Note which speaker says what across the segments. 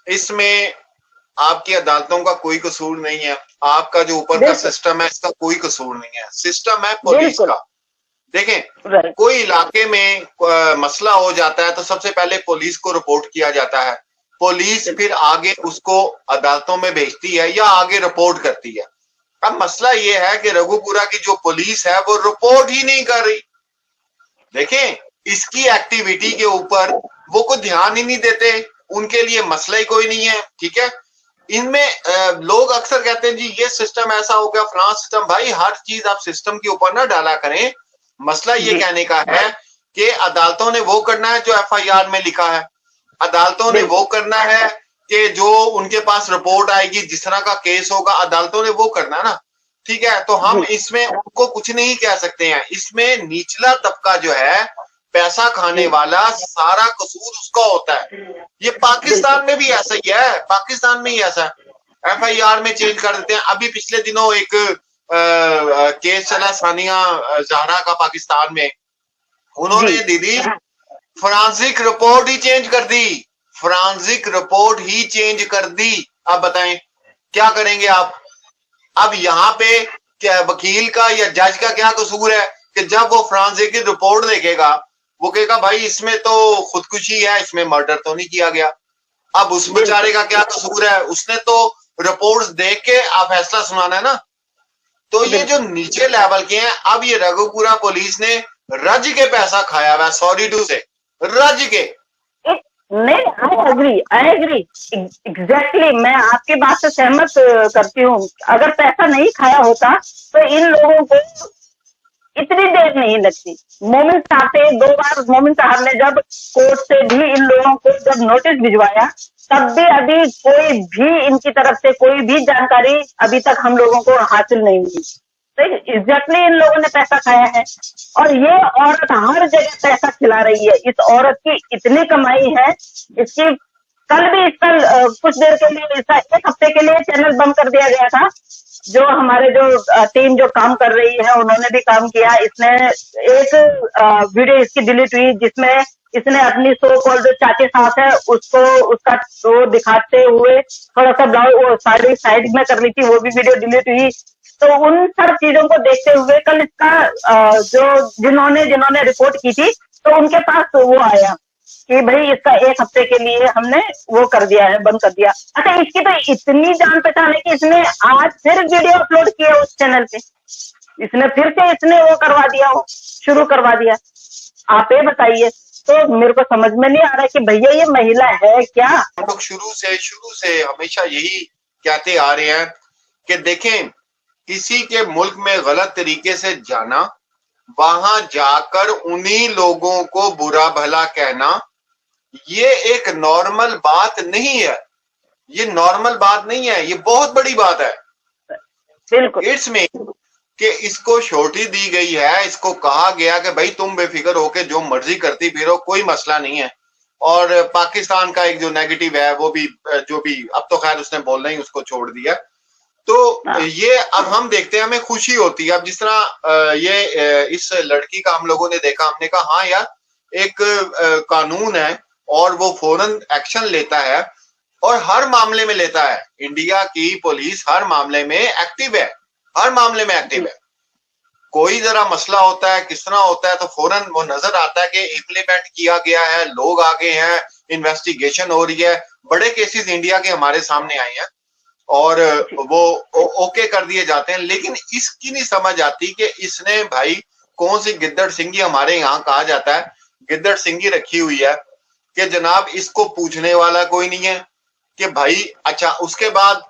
Speaker 1: इसमें आपकी अदालतों का कोई कसूर नहीं है, आपका जो ऊपर का सिस्टम है इसका कोई कसूर नहीं है, सिस्टम है पुलिस का। देखें, कोई इलाके में मसला हो जाता है तो सबसे पहले पुलिस को रिपोर्ट किया जाता है, पुलिस फिर आगे उसको अदालतों में भेजती है या आगे रिपोर्ट करती है। अब मसला ये है कि रघुपुरा की जो पुलिस है वो रिपोर्ट ही नहीं कर रही। देखें, इसकी एक्टिविटी के ऊपर वो कोई ध्यान ही नहीं देते, उनके लिए मसला ही कोई नहीं है। ठीक है, इनमें लोग अक्सर कहते हैं जी ये सिस्टम ऐसा हो गया, फलां सिस्टम। भाई हर चीज आप सिस्टम के ऊपर ना डाला करें। मसला ये कहने का है कि अदालतों ने वो करना है जो एफआईआर में लिखा है, अदालतों ने वो करना है कि जो उनके पास रिपोर्ट आएगी, जिस तरह का केस होगा अदालतों ने वो करना है ना। ठीक है, तो हम इसमें उनको कुछ नहीं कह सकते हैं। इसमें निचला तबका जो है, पैसा खाने वाला, सारा कसूर उसका होता है। ये पाकिस्तान में भी ऐसा ही है, पाकिस्तान में ही ऐसा है, एफआईआर में चेंज कर देते हैं। अभी पिछले दिनों एक केस चला सानिया जहरा का पाकिस्तान में, उन्होंने दीदी फॉरेंसिक रिपोर्ट ही चेंज कर दी, फॉरेंसिक रिपोर्ट ही चेंज कर दी। अब बताएं क्या करेंगे आप? अब यहाँ पे क्या वकील का या जज का क्या कसूर है कि जब वो फॉरेंसिक की रिपोर्ट देखेगा वो कहेगा भाई इसमें तो खुदकुशी है, इसमें मर्डर तो नहीं किया गया। अब उस बेचारे का क्या कसूर है? उसने तो रिपोर्ट्स देख के आप फैसला सुनाना है ना। तो ये जो नीचे लेवल के हैं, अब ये रघुपुरा पुलिस ने रज के पैसा खाया हुआ, सॉरी टू से, रज के।
Speaker 2: नहीं, आई एग्री एग्जैक्टली, मैं आपकी बात से सहमत करती हूँ। अगर पैसा नहीं खाया होता तो इन लोगों को इतनी देर नहीं लगती। मोमिन साहब से 2 बार मोमिन साहब ने जब कोर्ट से भी इन लोगों को जब नोटिस भिजवाया, तब भी अभी कोई भी इनकी तरफ से कोई भी जानकारी अभी तक हम लोगों को हासिल नहीं हुई। तो एग्जैक्टली इन लोगों ने पैसा खाया है और ये औरत हर जगह पैसा खिला रही है। इस औरत की इतनी कमाई है, इसकी कल भी इसका कुछ देर के लिए, इसका 1 हफ्ते के लिए चैनल बंद कर दिया गया था। जो हमारे जो टीम जो काम कर रही है उन्होंने भी काम किया। इसने एक वीडियो इसकी डिलीट हुई जिसमें इसने अपनी सो कॉल्ड जो चाची सास है उसको उसका वो दिखाते हुए थोड़ा सा ब्लाउज साड़ी साइड में कर ली थी, वो भी वीडियो डिलीट हुई। तो उन सब चीजों को देखते हुए कल इसका जो जिन्होंने रिपोर्ट की थी तो उनके पास वो आया कि भाई इसका 1 हफ्ते के लिए हमने वो कर दिया है, बंद कर दिया। अच्छा, इसकी तो इतनी जान पहचान है कि इसने आज फिर वीडियो अपलोड किया उस चैनल पे, इसने फिर से इसने वो करवा दिया, वो शुरू करवा दिया। आप ये बताइए, तो मेरे को समझ में नहीं आ रहा है कि भैया ये महिला है क्या?
Speaker 1: हम लोग शुरू से हमेशा यही कहते आ रहे हैं कि देखें, किसी के मुल्क में गलत तरीके से जाना, वहां जाकर उन्हीं लोगों को बुरा भला कहना, ये एक नॉर्मल बात नहीं है। ये नॉर्मल बात नहीं है, ये बहुत बड़ी बात है।
Speaker 2: बिल्कुल,
Speaker 1: इट्स में कि इसको छोटी दी गई है, इसको कहा गया कि भाई तुम बेफिक्र होके जो मर्जी करती फिरो, कोई मसला नहीं है। और पाकिस्तान का एक जो नेगेटिव है वो भी, जो भी, अब तो खैर उसने बोलना ही उसको छोड़ दिया। तो ये अब हम देखते हैं, हमें खुशी होती है। अब जिस तरह ये इस लड़की का हम लोगों ने देखा, हमने कहा हाँ यार एक कानून है और वो फौरन एक्शन लेता है और हर मामले में लेता है। इंडिया की पुलिस हर मामले में एक्टिव है, हर मामले में एक्टिव है। कोई जरा मसला होता है, किस तरह होता है, तो फौरन वो नजर आता है कि इम्प्लीमेंट किया गया है, लोग आगे हैं, इन्वेस्टिगेशन हो रही है। बड़े केसेस इंडिया के हमारे सामने आए हैं और वो ओके कर दिए जाते हैं। लेकिन इसकी नहीं समझ आती कि इसने भाई कौन सी गिद्दड़ सिंगी, हमारे यहाँ कहा जाता है गिद्दड़ सिंगी रखी हुई है कि जनाब इसको पूछने वाला कोई नहीं है कि भाई अच्छा उसके बाद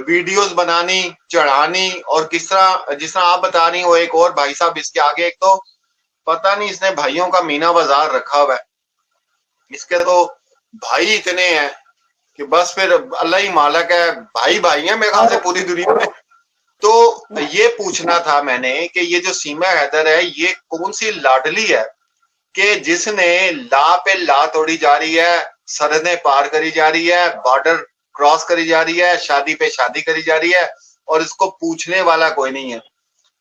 Speaker 1: वीडियोस बनानी, चढ़ानी, और किस तरह जिस तरह आप बता रही हो। एक और भाई साहब इसके आगे, एक तो पता नहीं इसने भाइयों का मीना बाजार रखा हुआ है, इसके तो भाई इतने हैं कि बस फिर अल्लाह ही मालिक है, भाई भाई है मेरे ख्याल से पूरी दुनिया में। तो ये पूछना था मैंने कि ये जो सीमा हैदर है ये कौन सी लाडली है कि जिसने ला पे ला तोड़ी जा रही है, सरहदें पार करी जा रही है, बॉर्डर क्रॉस करी जा रही है, शादी पे शादी करी जा रही है, और इसको पूछने वाला कोई नहीं है।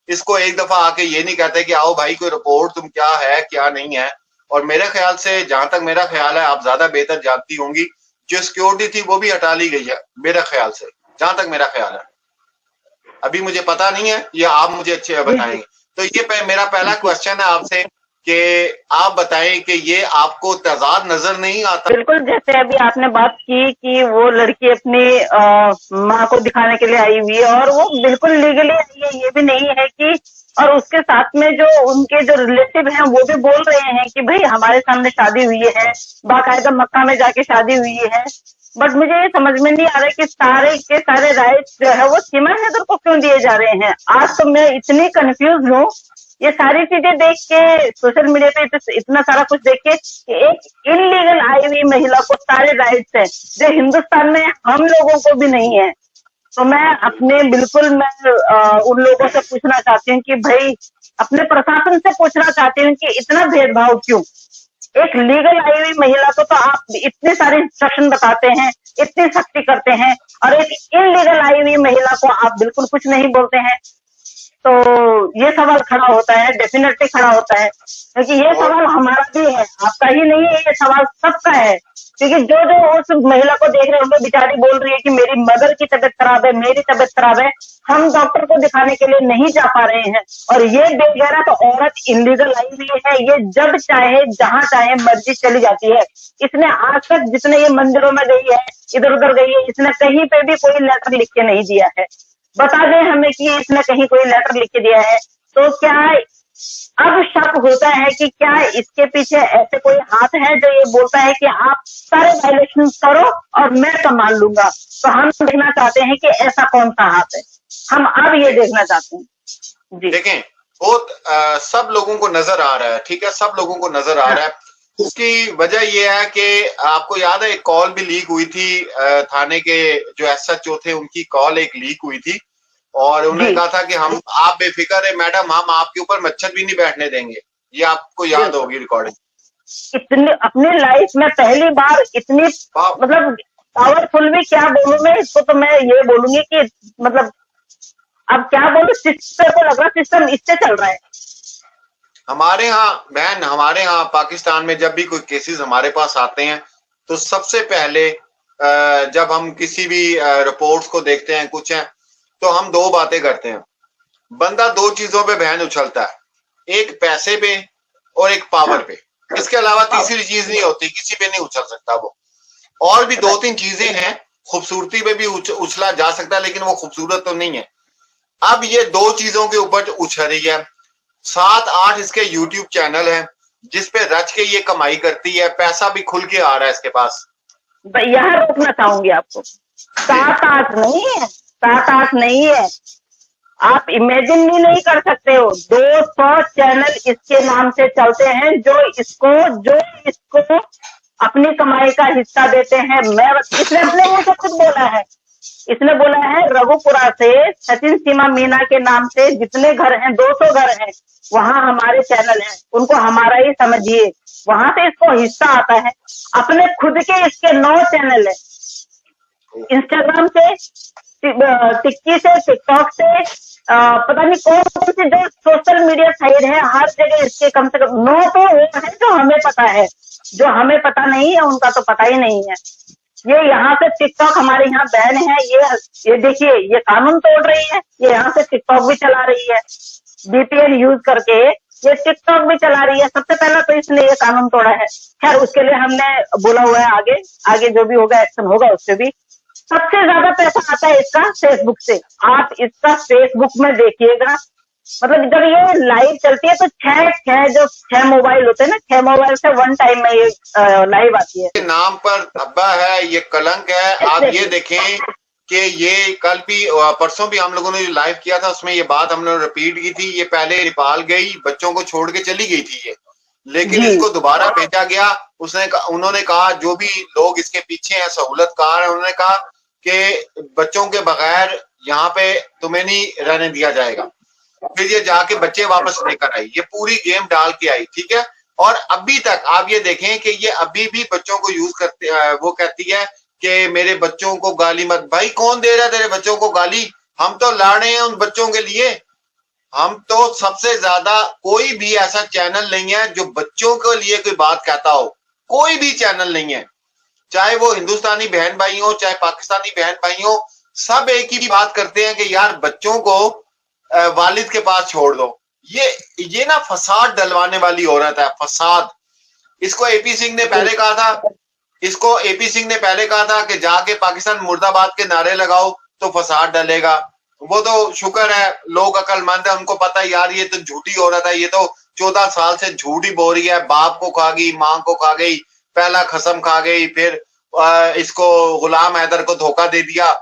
Speaker 1: इसको एक दफा आके ये नहीं कहते कि आओ भाई कोई रिपोर्ट, तुम क्या है क्या नहीं है। और मेरे ख्याल से, जहां तक मेरा ख्याल है, आप ज्यादा बेहतर जानती होंगी, जो सिक्योरिटी थी वो भी हटा ली गई है मेरे ख्याल से, जहां तक मेरा ख्याल है। अभी मुझे पता नहीं है, ये आप मुझे अच्छे बताएंगे। तो ये मेरा पहला क्वेश्चन है आपसे कि आप बताएं कि ये आपको तजाद नजर नहीं आता?
Speaker 2: बिल्कुल, जैसे अभी आपने बात की कि वो लड़की अपनी माँ को दिखाने के लिए आई हुई है और वो बिल्कुल लीगली आई है, ये भी नहीं है कि, और उसके साथ में जो उनके जो रिलेटिव हैं वो भी बोल रहे हैं कि भाई हमारे सामने शादी हुई है, बाकायदा मक्का में जाके शादी हुई है। बट मुझे ये समझ में नहीं आ रहा है कि सारे के सारे राइट्स जो है वो सीमा हैदर को क्यों दिए जा रहे हैं। आज तो मैं इतनी कंफ्यूज हूँ ये सारी चीजें देख के, सोशल मीडिया पे इतना सारा कुछ देख के कि एक इनलीगल आई हुई महिला को सारे राइट्स हैं जो हिंदुस्तान में हम लोगों को भी नहीं है। तो मैं उन लोगों से पूछना चाहती हूँ कि भाई, अपने प्रशासन से पूछना चाहती हूँ कि इतना भेदभाव क्यों। एक लीगल आई हुई महिला को तो आप इतने सारे इंस्ट्रक्शन बताते हैं, इतनी सख्ती करते हैं, और एक इनलीगल आई हुई महिला को आप बिल्कुल कुछ नहीं बोलते हैं। तो ये सवाल खड़ा होता है, डेफिनेटली खड़ा होता है, क्योंकि ये सवाल हमारा भी है, आपका ही नहीं है, ये सवाल सबका है। क्योंकि जो उस महिला को देख रहे होंगे, बेचारी बोल रही है कि मेरी मदर की तबीयत खराब है, मेरी तबीयत खराब है, हम डॉक्टर को दिखाने के लिए नहीं जा पा रहे हैं। और ये बेगैरत तो औरत इनलीगल आई हुई है, ये जब चाहे जहां चाहे मर्जी चली जाती है। इसने आज तक जितने ये मंदिरों में गई है, इधर उधर गई है, इसने कहीं पे भी कोई लेटर लिख के नहीं दिया है। बता दें हमें कि इसने कहीं कोई लेटर लिख के दिया है। तो क्या अब शक होता है कि क्या इसके पीछे ऐसे कोई हाथ है जो ये बोलता है कि आप सारे वायलेशन करो और मैं संभाल लूंगा। तो हम देखना चाहते हैं कि ऐसा कौन सा हाथ है, हम अब ये देखना चाहते हैं। जी
Speaker 1: देखें, बहुत सब लोगों को नजर आ रहा है, ठीक है, सब लोगों को नजर आ रहा है। उसकी वजह यह है कि आपको याद है एक कॉल भी लीक हुई थी, थाने के जो SHO थे उनकी कॉल एक लीक हुई थी, और उन्होंने कहा था कि आप बेफिक्र है मैडम, हम आपके ऊपर मच्छर भी नहीं बैठने देंगे। ये आपको याद होगी रिकॉर्डिंग।
Speaker 2: इतनी अपनी लाइफ में पहली बार इतनी मतलब पावरफुल भी क्या बोलूं मैं इसको, तो मैं ये बोलूंगी कि मतलब अब क्या बोलूं, सिस्टम को लग रहा सिस्टम इससे चल रहा है।
Speaker 1: हमारे यहाँ बहन, हमारे यहाँ पाकिस्तान में जब भी कोई केसेस हमारे पास आते हैं तो सबसे पहले जब हम किसी भी रिपोर्ट्स को देखते हैं कुछ है, तो हम दो बातें करते हैं। बंदा दो चीजों पे बहन उछलता है, एक पैसे पे और एक पावर पे। इसके अलावा तीसरी चीज नहीं होती, किसी पे नहीं उछल सकता वो। और भी दो तीन चीजें हैं, खूबसूरती पे भी उछला जा सकता है, लेकिन वो खूबसूरत तो नहीं है। अब ये दो चीजों के ऊपर उछल रही है। 7-8 इसके यूट्यूब चैनल हैं जिसपे रच के ये कमाई करती है, पैसा भी खुल के आ रहा है इसके पास।
Speaker 2: यहाँ रोकना चाहूंगी आपको, 7-8 नहीं है, 7-8 नहीं है, आप इमेजिन भी नहीं कर सकते हो। 200 चैनल इसके नाम से चलते हैं जो इसको अपनी कमाई का हिस्सा देते हैं। इसने अपने मुंह से खुद बोला है, इसने बोला है रघुपुरा से सचिन सीमा मीना के नाम से जितने घर हैं, 200 घर हैं, वहां हमारे चैनल हैं, उनको हमारा ही समझिए, वहां से इसको हिस्सा आता है। अपने खुद के इसके 9 चैनल है, इंस्टाग्राम से, टिक्की से, टिकटॉक से, पता नहीं कौन कौन सी जो सोशल मीडिया साइट है, हर जगह इसके कम से कम 9 तो वो है जो हमें पता है, जो हमें पता नहीं है उनका तो पता ही नहीं है। ये यहाँ से टिकटॉक हमारे यहाँ बैन है, ये देखिए, ये कानून तोड़ रही है, ये यहाँ से टिकटॉक भी चला रही है, VPN यूज करके ये टिकटॉक भी चला रही है। सबसे पहला तो इसने ये कानून तोड़ा है। खैर उसके लिए हमने बोला हुआ है, आगे जो भी होगा एक्शन होगा उससे भी। सबसे ज्यादा पैसा आता है इसका फेसबुक से। आप इसका फेसबुक में देखिएगा, मतलब जब ये लाइव चलती है तो 6 मोबाइल होते हैं ना, 6 मोबाइल से वन टाइम में ये लाइव आती है।
Speaker 1: नाम पर धब्बा है, ये कलंक है। आप ये देखें कि ये कल भी परसों भी हम लोगों ने जो लाइव किया था उसमें ये बात हमने रिपीट की थी। ये पहले नेपाल गई, बच्चों को छोड़ के चली गई थी ये, लेकिन इसको दोबारा भेजा गया। उन्होंने कहा, जो भी लोग इसके पीछे हैं सहूलतकार, उन्होंने कहा कि बच्चों के बगैर यहाँ पे तुम्हें नहीं रहने दिया जाएगा। फिर ये जाके बच्चे वापस लेकर आई, ये पूरी गेम डाल के आई, ठीक है। और अभी तक आप ये देखें कि ये अभी भी बच्चों को यूज करते, वो कहती है कि मेरे बच्चों को गाली मत। भाई कौन दे रहा है तेरे बच्चों को गाली? हम तो लड़ रहे हैं उन बच्चों के लिए। हम तो सबसे ज्यादा, कोई भी ऐसा चैनल नहीं है जो बच्चों के लिए कोई बात कहता हो, कोई भी चैनल नहीं है। चाहे वो हिंदुस्तानी बहन भाई हो चाहे पाकिस्तानी बहन भाई हो, सब एक ही बात करते हैं कि यार बच्चों को वालिद के पास छोड़ दो। ये ना फसाद डलवाने वाली औरत है, फसाद। इसको एपी सिंह ने पहले कहा था, इसको एपी सिंह ने पहले कहा था कि जाके पाकिस्तान मुर्दाबाद के नारे लगाओ तो फसाद डलेगा। वो तो शुक्र है लोग अकलमंद है, उनको पता है यार ये तो झूठी औरत है, ये तो 14 साल से झूठी बोल रही है, बाप को खा गई, मां को खा गई, पहला कसम खा गई, फिर इसको गुलाम हैदर को धोखा दे दिया,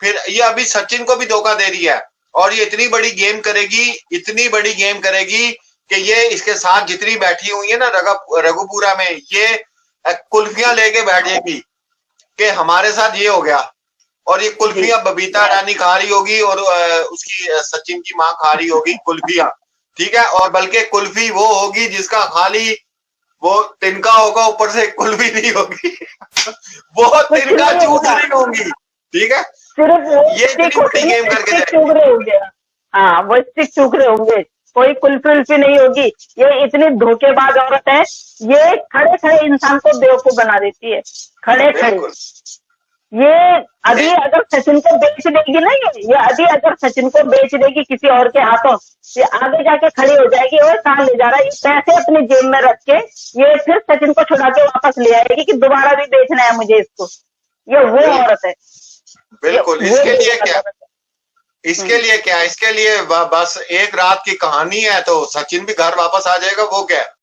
Speaker 1: फिर ये अभी सचिन को भी धोखा दे रही है। और ये इतनी बड़ी गेम करेगी, इतनी बड़ी गेम करेगी कि ये इसके साथ जितनी बैठी हुई है ना रघुपुरा में, ये कुल्फियां लेके बैठ जाएगी कि हमारे साथ ये हो गया। और ये कुल्फियां बबीता रानी खा रही होगी और उसकी सचिन की माँ खा रही होगी कुल्फियां, ठीक है। और बल्कि कुल्फी वो होगी जिसका खाली वो तिनका होगा, ऊपर से कुल्फी नहीं होगी वो तिनका चूस रही होंगी, ठीक है।
Speaker 2: सिर्फ
Speaker 1: ये इतनी बड़ी गेम करके
Speaker 2: जाएगी। हाँ, वो स्टिक चूक रहे होंगे, कोई कुल्फी उल्फी नहीं होगी। ये इतनी धोखेबाज औरत है, ये खड़े खड़े इंसान को बेवकूफ बना देती है, खड़े खड़े। ये अभी अगर सचिन को बेच देगी ना, ये अभी अगर सचिन को बेच देगी किसी और के हाथों, ये आगे जाके खड़ी हो जाएगी, और कहाँ ले जा रहा है, ये पैसे अपनी जेब में रख के ये फिर सचिन को छुड़ा के वापस ले आएगी कि दोबारा भी बेचना है मुझे इसको। ये वो औरत है।
Speaker 1: बिल्कुल। इसके लिए क्या, इसके लिए बस एक रात की कहानी है तो सचिन भी घर वापस आ जाएगा, वो क्या है।